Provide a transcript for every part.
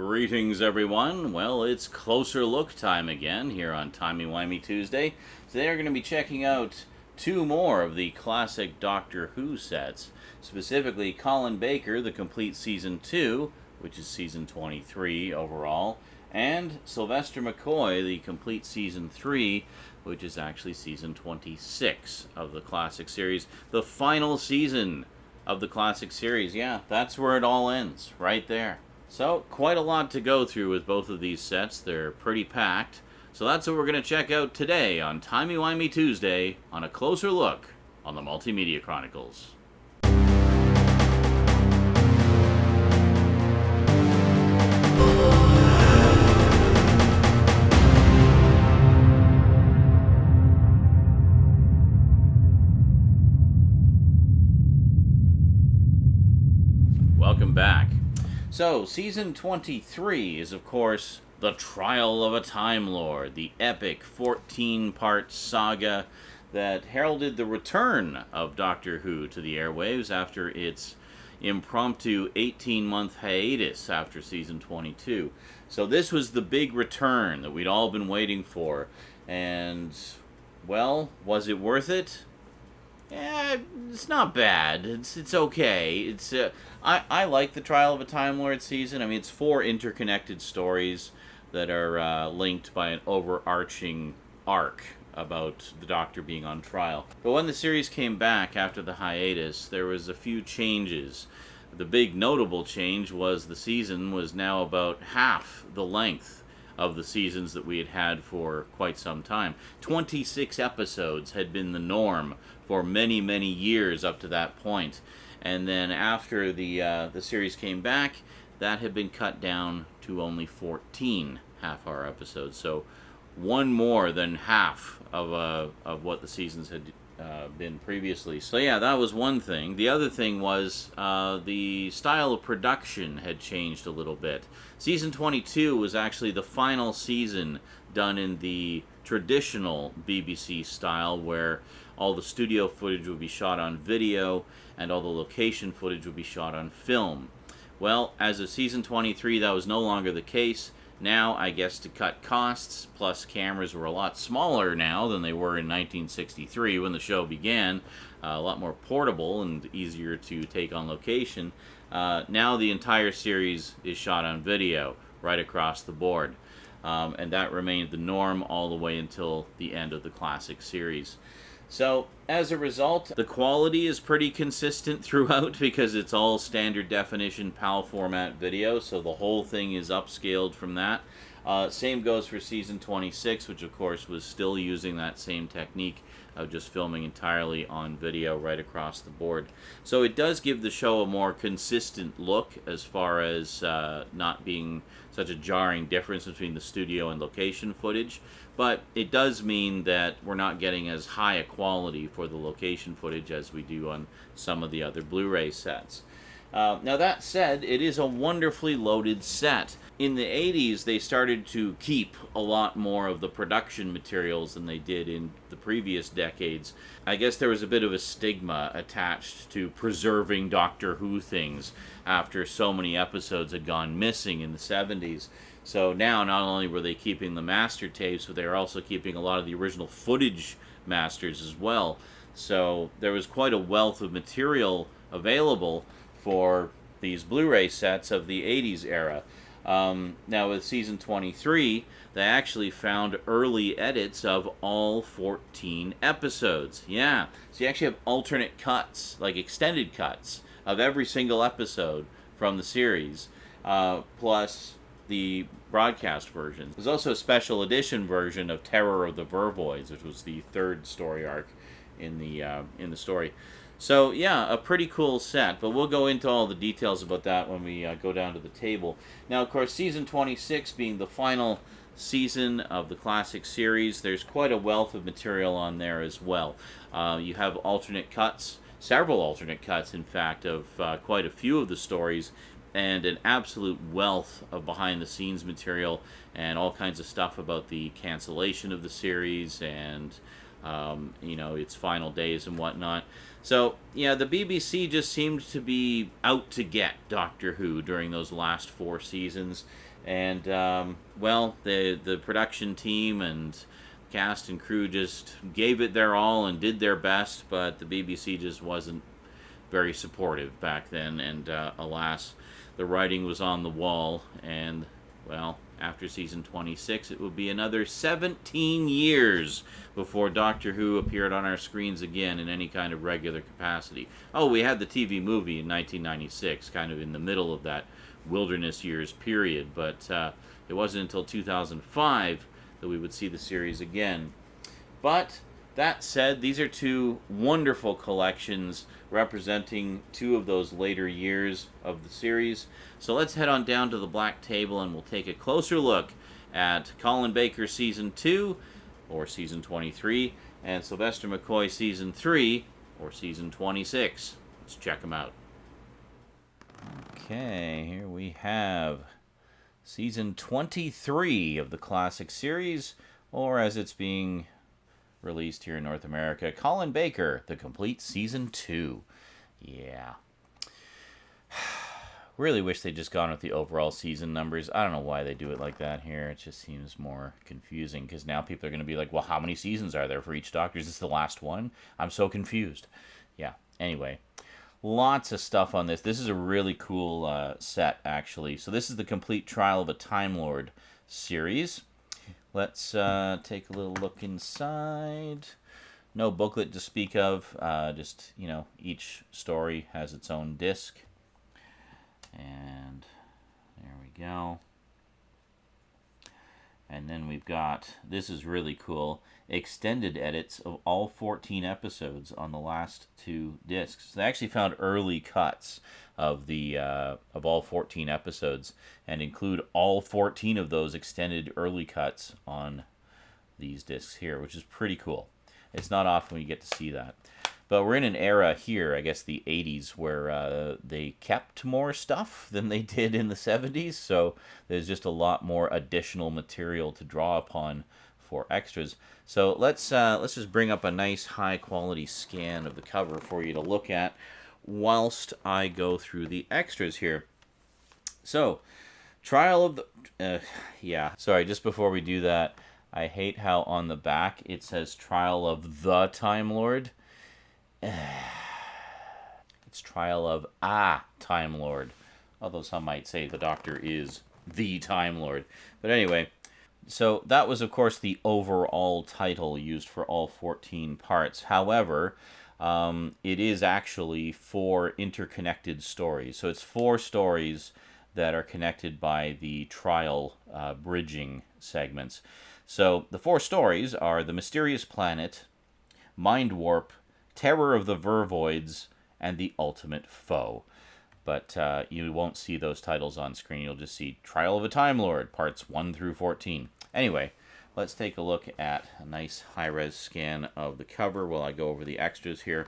Greetings, everyone. Well, it's closer look time again here on Timey-Wimey Tuesday. Today we're going to be checking out two more of the classic Doctor Who sets. Specifically, Colin Baker, the complete Season 2, which is Season 23 overall, and Sylvester McCoy, the complete Season 3, which is actually Season 26 of the classic series. The final season of the classic series. Yeah, that's where it all ends, right there. So, quite a lot to go through with both of these sets. They're pretty packed. So that's what we're going to check out today on Timey-Wimey Tuesday on a closer look on the Multimedia Chronicles. Welcome back. So, Season 23 is, of course, The Trial of a Time Lord, the epic 14-part saga that heralded the return of Doctor Who to the airwaves after its impromptu 18-month hiatus after Season 22. So this was the big return that we'd all been waiting for. And, well, was it worth it? Yeah, it's not bad. It's okay. I like the Trial of a Time Lord season. I mean, it's 4 interconnected stories that are linked by an overarching arc about the Doctor being on trial. But when the series came back after the hiatus, there was a few changes. The big notable change was the season was now about half the length of the seasons that we had had for quite some time. 26 episodes had been the norm for many, many years up to that point. And then after the series came back, that had been cut down to only 14 half-hour episodes. So one more than half of what the seasons had been previously. So yeah, that was one thing. The other thing was the style of production had changed a little bit. Season 22 was actually the final season done in the traditional BBC style, where all the studio footage would be shot on video and all the location footage would be shot on film. Well, as of Season 23, that was no longer the case. Now, I guess to cut costs, plus cameras were a lot smaller now than they were in 1963 when the show began, a lot more portable and easier to take on location. Now the entire series is shot on video right across the board, and that remained the norm all the way until the end of the classic series. So, as a result, the quality is pretty consistent throughout because it's all standard definition PAL format video, so the whole thing is upscaled from that. Same goes for Season 26, which of course was still using that same technique of just filming entirely on video right across the board. So it does give the show a more consistent look as far as not being such a jarring difference between the studio and location footage. But it does mean that we're not getting as high a quality for the location footage as we do on some of the other Blu-ray sets. Now that said, it is a wonderfully loaded set. In the 80s, they started to keep a lot more of the production materials than they did in the previous decades. I guess there was a bit of a stigma attached to preserving Doctor Who things after so many episodes had gone missing in the 70s. So now, not only were they keeping the master tapes, but they were also keeping a lot of the original footage masters as well. So there was quite a wealth of material available for these Blu-ray sets of the 80s era. Now with Season 23, they actually found early edits of all 14 episodes. Yeah, so you actually have alternate cuts, like extended cuts, of every single episode from the series, plus the broadcast version. There's also a special edition version of Terror of the Vervoids, which was the third story arc in the story. So yeah, a pretty cool set, but we'll go into all the details about that when we go down to the table. Now, of course, Season 26 being the final season of the classic series, there's quite a wealth of material on there as well. You have alternate cuts, several alternate cuts, in fact, of quite a few of the stories, and an absolute wealth of behind-the-scenes material and all kinds of stuff about the cancellation of the series and its final days and whatnot. So, yeah, the BBC just seemed to be out to get Doctor Who during those last 4 seasons. And, the production team and cast and crew just gave it their all and did their best, but the BBC just wasn't very supportive back then. And, alas, the writing was on the wall, and, well, after season 26, it would be another 17 years before Doctor Who appeared on our screens again in any kind of regular capacity. Oh, we had the TV movie in 1996, kind of in the middle of that wilderness years period, but it wasn't until 2005 that we would see the series again. But that said, these are 2 wonderful collections representing 2 of those later years of the series. So let's head on down to the black table and we'll take a closer look at Colin Baker Season 2, or Season 23, and Sylvester McCoy Season 3, or Season 26. Let's check them out. Okay, here we have Season 23 of the classic series, or as it's being released here in North America, Colin Baker, The Complete Season 2. Yeah. Really wish they'd just gone with the overall season numbers. I don't know why they do it like that here. It just seems more confusing, because now people are going to be like, well, how many seasons are there for each Doctor? Is this the last one? I'm so confused. Yeah, anyway. Lots of stuff on this. This is a really cool set, actually. So this is the Complete Trial of a Time Lord series. Let's take a little look inside. No booklet to speak of. Just, each story has its own disc. And there we go. And then we've got, this is really cool, extended edits of all 14 episodes on the last 2 discs. So they actually found early cuts of all 14 episodes and include all 14 of those extended early cuts on these discs here, which is pretty cool. It's not often you get to see that. But we're in an era here, I guess the 80s, where they kept more stuff than they did in the 70s. So there's just a lot more additional material to draw upon for extras. So let's just bring up a nice high quality scan of the cover for you to look at whilst I go through the extras here. So, Trial of the... Sorry, just before we do that, I hate how on the back it says Trial of the Time Lord. It's Trial of a Time Lord. Although some might say the Doctor is the Time Lord. But anyway, so that was, of course, the overall title used for all 14 parts. However, it is actually 4 interconnected stories. So it's 4 stories that are connected by the trial bridging segments. So the 4 stories are The Mysterious Planet, Mind Warp, Terror of the Vervoids, and The Ultimate Foe. But you won't see those titles on screen. You'll just see Trial of a Time Lord, parts 1 through 14. Anyway, let's take a look at a nice high-res scan of the cover while I go over the extras here.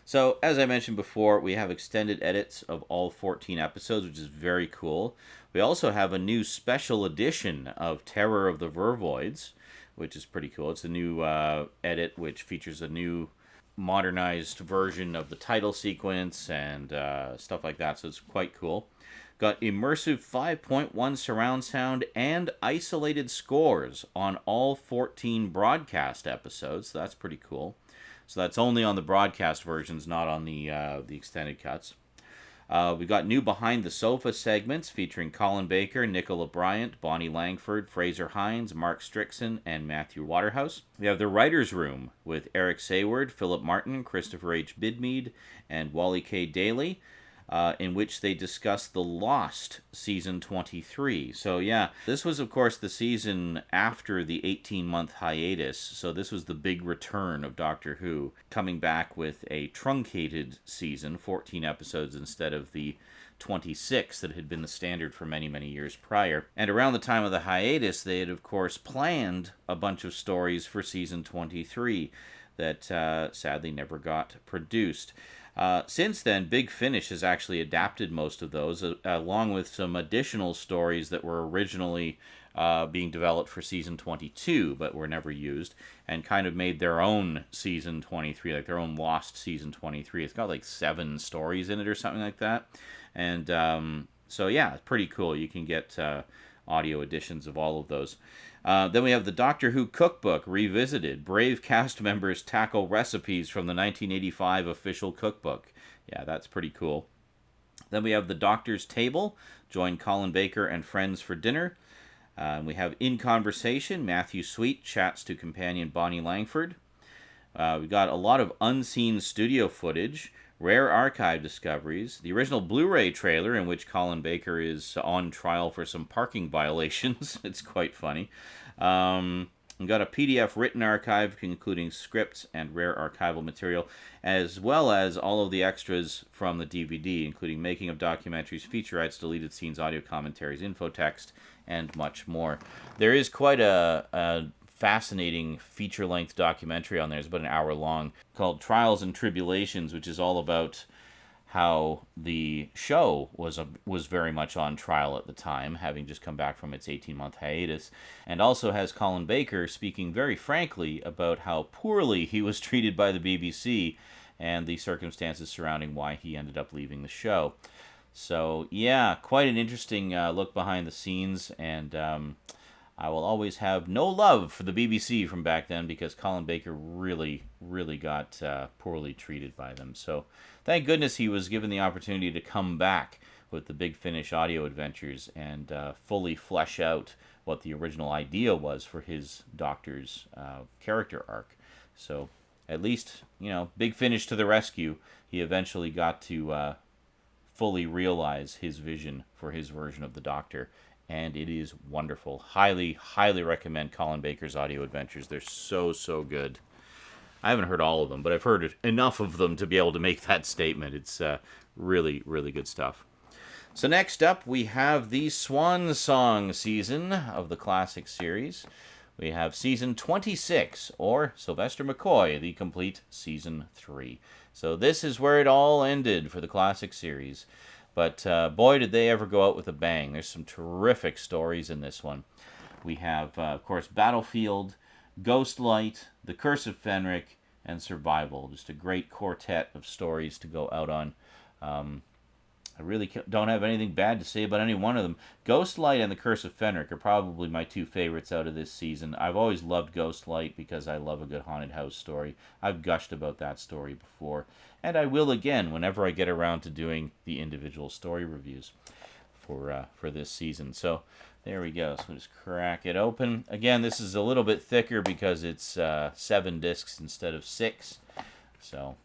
So, as I mentioned before, we have extended edits of all 14 episodes, which is very cool. We also have a new special edition of Terror of the Vervoids, which is pretty cool. It's a new edit which features a new modernized version of the title sequence and stuff like that, so it's quite cool. Got immersive 5.1 surround sound and isolated scores on all 14 broadcast episodes, so that's pretty cool. So that's only on the broadcast versions, not on the extended cuts. We've got new Behind the Sofa segments featuring Colin Baker, Nicola Bryant, Bonnie Langford, Fraser Hines, Mark Strickson, and Matthew Waterhouse. We have the Writer's Room with Eric Sayward, Philip Martin, Christopher H. Bidmead, and Wally K. Daly, in which they discuss The Lost Season 23. So yeah, this was of course the season after the 18-month hiatus, so this was the big return of Doctor Who, coming back with a truncated season, 14 episodes instead of the 26 that had been the standard for many, many years prior. And around the time of the hiatus, they had of course planned a bunch of stories for Season 23 that sadly never got produced. Since then, Big Finish has actually adapted most of those, along with some additional stories that were originally being developed for season 22, but were never used, and kind of made their own season 23, like their own Lost season 23. It's got like 7 stories in it or something like that. And so, yeah, it's pretty cool. You can get audio editions of all of those. Then we have the Doctor Who Cookbook Revisited. Brave cast members tackle recipes from the 1985 official cookbook. Yeah, that's pretty cool. Then we have the Doctor's Table. Join Colin Baker and friends for dinner. We have In Conversation. Matthew Sweet chats to companion Bonnie Langford. We've got a lot of unseen studio footage. Rare archive discoveries, the original Blu-ray trailer in which Colin Baker is on trial for some parking violations. It's quite funny. We've got a PDF written archive including scripts and rare archival material, as well as all of the extras from the DVD, including making of documentaries, featurettes, deleted scenes, audio commentaries, infotext, and much more. There is quite a fascinating feature-length documentary on there. It's about an hour long, called Trials and Tribulations, which is all about how the show was very much on trial at the time, having just come back from its 18-month hiatus, and also has Colin Baker speaking very frankly about how poorly he was treated by the BBC and the circumstances surrounding why he ended up leaving the show. So, yeah, quite an interesting look behind the scenes, and I will always have no love for the BBC from back then because Colin Baker really, really got poorly treated by them. So thank goodness he was given the opportunity to come back with the Big Finish audio adventures and fully flesh out what the original idea was for his Doctor's character arc. So at least, Big Finish to the rescue. He eventually got to fully realize his vision for his version of the Doctor. And it is wonderful. Highly, highly recommend Colin Baker's audio adventures. They're so, so good. I haven't heard all of them, but I've heard enough of them to be able to make that statement. It's really, really good stuff. So next up, we have the Swan Song season of the classic series. We have season 26, or Sylvester McCoy, the complete season 3. So this is where it all ended for the classic series. But boy, did they ever go out with a bang. There's some terrific stories in this one. We have, of course, Battlefield, Ghostlight, The Curse of Fenric, and Survival. Just a great quartet of stories to go out on. I really don't have anything bad to say about any one of them. Ghostlight and The Curse of Fenric are probably my 2 favorites out of this season. I've always loved Ghostlight because I love a good haunted house story. I've gushed about that story before. And I will again whenever I get around to doing the individual story reviews for this season. So there we go. So we'll just crack it open. Again, this is a little bit thicker because it's 7 discs instead of 6. So,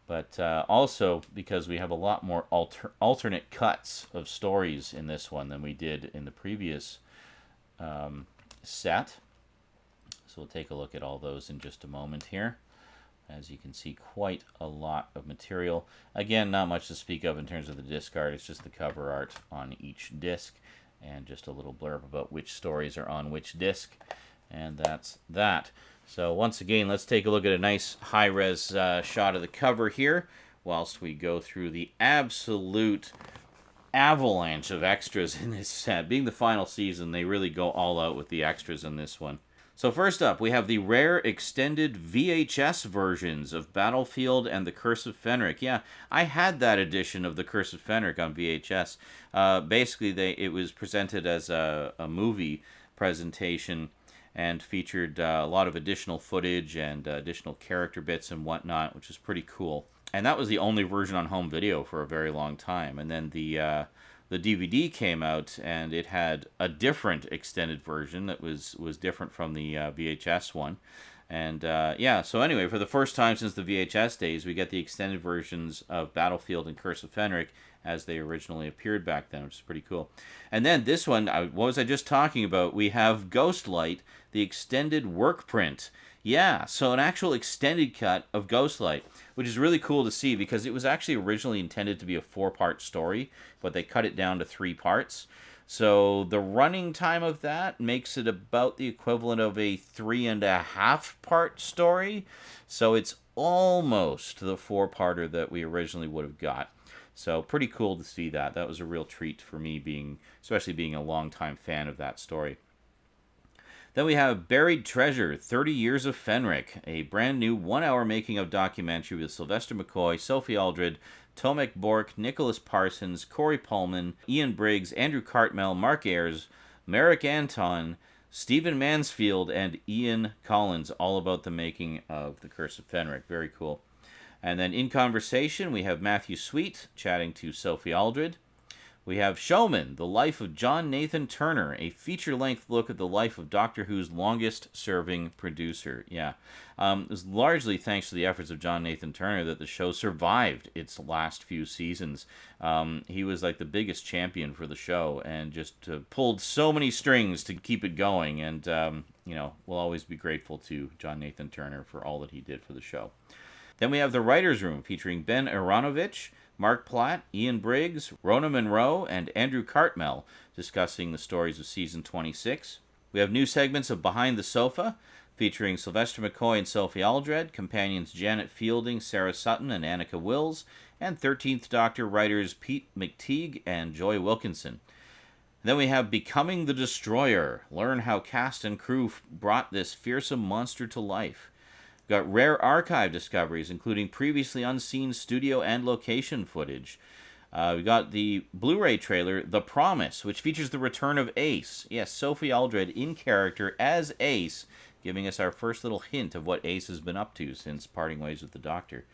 but also because we have a lot more alternate cuts of stories in this one than we did in the previous set. So we'll take a look at all those in just a moment here. As you can see, quite a lot of material. Again, not much to speak of in terms of the disc art. It's just the cover art on each disc and just a little blurb about which stories are on which disc. And that's that. So once again, let's take a look at a nice high-res shot of the cover here whilst we go through the absolute avalanche of extras in this set. Being the final season, they really go all out with the extras in this one. So first up, we have the rare extended VHS versions of Battlefield and The Curse of Fenric. Yeah, I had that edition of The Curse of Fenric on VHS. Basically, it was presented as a movie presentation and featured a lot of additional footage and additional character bits and whatnot, which is pretty cool. And that was the only version on home video for a very long time. And then the DVD came out, and it had a different extended version that was different from the VHS one. And yeah, so anyway, for the first time since the VHS days, we get the extended versions of Battlefield and Curse of Fenric as they originally appeared back then, which is pretty cool. And then this one, what was I just talking about? We have Ghostlight, the extended work print. Yeah, so an actual extended cut of Ghostlight, which is really cool to see because it was actually originally intended to be a 4-part story, but they cut it down to 3 parts. So the running time of that makes it about the equivalent of a 3.5-part story. So it's almost the 4-parter that we originally would have got. So pretty cool to see that. That was a real treat for me, especially being a longtime fan of that story. Then we have Buried Treasure, 30 Years of Fenric, a brand new 1-hour making-of documentary with Sylvester McCoy, Sophie Aldred, Tomek Bork, Nicholas Parsons, Corey Pullman, Ian Briggs, Andrew Cartmel, Mark Ayers, Merrick Anton, Stephen Mansfield, and Ian Collins, all about the making of The Curse of Fenric. Very cool. And then in conversation, we have Matthew Sweet chatting to Sophie Aldred. We have Showman, The Life of John Nathan Turner, a feature-length look at the life of Doctor Who's longest-serving producer. Yeah, it was largely thanks to the efforts of John Nathan Turner that the show survived its last few seasons. He was like the biggest champion for the show and just pulled so many strings to keep it going. And, we'll always be grateful to John Nathan Turner for all that he did for the show. Then we have The Writer's Room, featuring Ben Aronovich, Mark Platt, Ian Briggs, Rona Monroe, and Andrew Cartmel discussing the stories of Season 26. We have new segments of Behind the Sofa, featuring Sylvester McCoy and Sophie Aldred, companions Janet Fielding, Sarah Sutton, and Annika Wills, and 13th Doctor writers Pete McTeague and Joy Wilkinson. Then we have Becoming the Destroyer. Learn how cast and crew brought this fearsome monster to life. Got rare archive discoveries, including previously unseen studio and location footage. We got the Blu-ray trailer, The Promise, which features the return of Ace. Yes, Sophie Aldred in character as Ace, giving us our first little hint of what Ace has been up to since parting ways with the Doctor.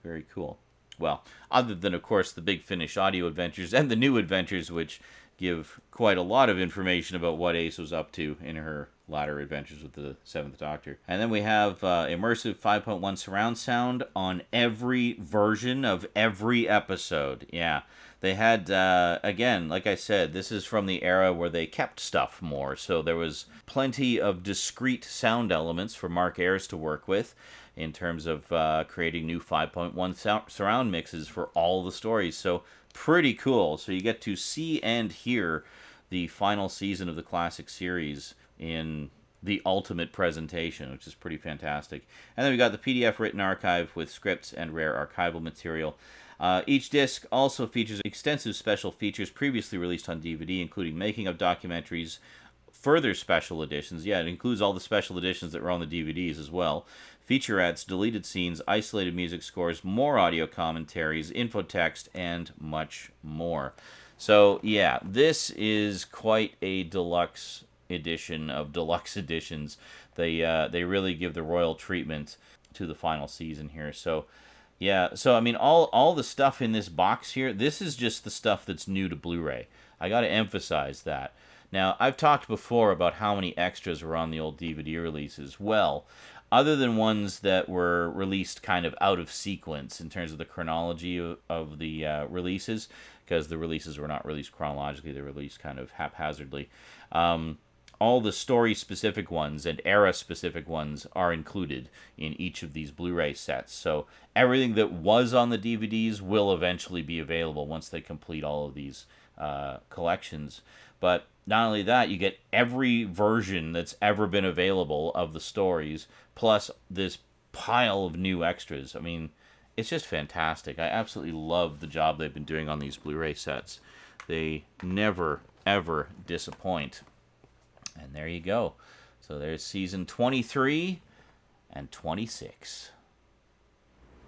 Very cool. Well, other than, of course, the Big Finish audio adventures and the new adventures, which give quite a lot of information about what Ace was up to in her latter adventures with the 7th Doctor. And then we have immersive 5.1 surround sound on every version of every episode. Yeah, they had, again, like I said, this is from the era where they kept stuff more, so there was plenty of discrete sound elements for Mark Ayers to work with in terms of creating new 5.1 surround mixes for all the stories. So pretty cool. So you get to see and hear the final season of the classic series in the ultimate presentation, which is pretty fantastic. And then we got the PDF written archive with scripts and rare archival material. Each disc also features extensive special features previously released on DVD, including making of documentaries, further special editions. Yeah, it includes all the special editions that were on the DVDs as well. Featurettes, deleted scenes, isolated music scores, more audio commentaries, infotext, and much more. So, yeah, this is quite a deluxe edition of deluxe editions. They really give the royal treatment to the final season here. So, yeah, so I mean, all the stuff in this box here, this is just the stuff that's new to Blu-ray. I got to emphasize that. Now, I've talked before about how many extras were on the old DVD releases. Well, other than ones that were released kind of out of sequence in terms of the chronology of the releases, because the releases were not released chronologically, they were released kind of haphazardly. All the story-specific ones and era-specific ones are included in each of these Blu-ray sets. So everything that was on the DVDs will eventually be available once they complete all of these collections. But not only that, you get every version that's ever been available of the stories, plus this pile of new extras. I mean, it's just fantastic. I absolutely love the job they've been doing on these Blu-ray sets. They never, ever disappoint. And there you go. So there's season 23 and 26.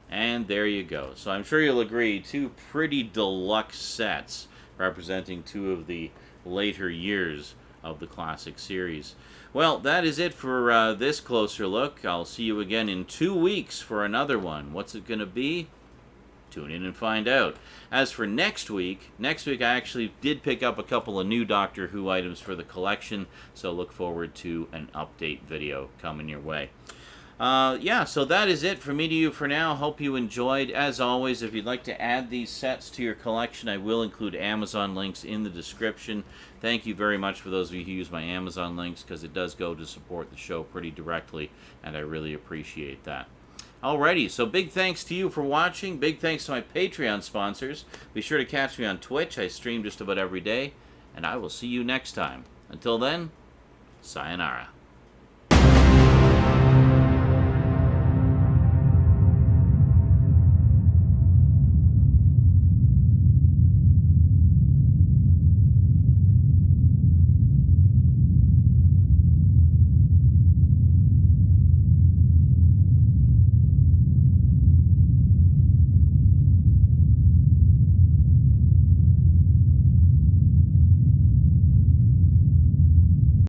And there you go. So I'm sure you'll agree, two pretty deluxe sets representing two of the later years of the classic series. Well, that is it for this closer look. I'll see you again in 2 weeks for another one. What's it going to be? Tune in and find out. As for next week I actually did pick up a couple of new Doctor Who items for the collection, so look forward to an update video coming your way. Yeah, so that is it from me to you for now. Hope you enjoyed. As always, if you'd like to add these sets to your collection, I will include Amazon links in the description. Thank you very much for those of you who use my Amazon links, because it does go to support the show pretty directly, and I really appreciate that. Alrighty, so big thanks to you for watching. Big thanks to my Patreon sponsors. Be sure to catch me on Twitch. I stream just about every day, and I will see you next time. Until then, sayonara.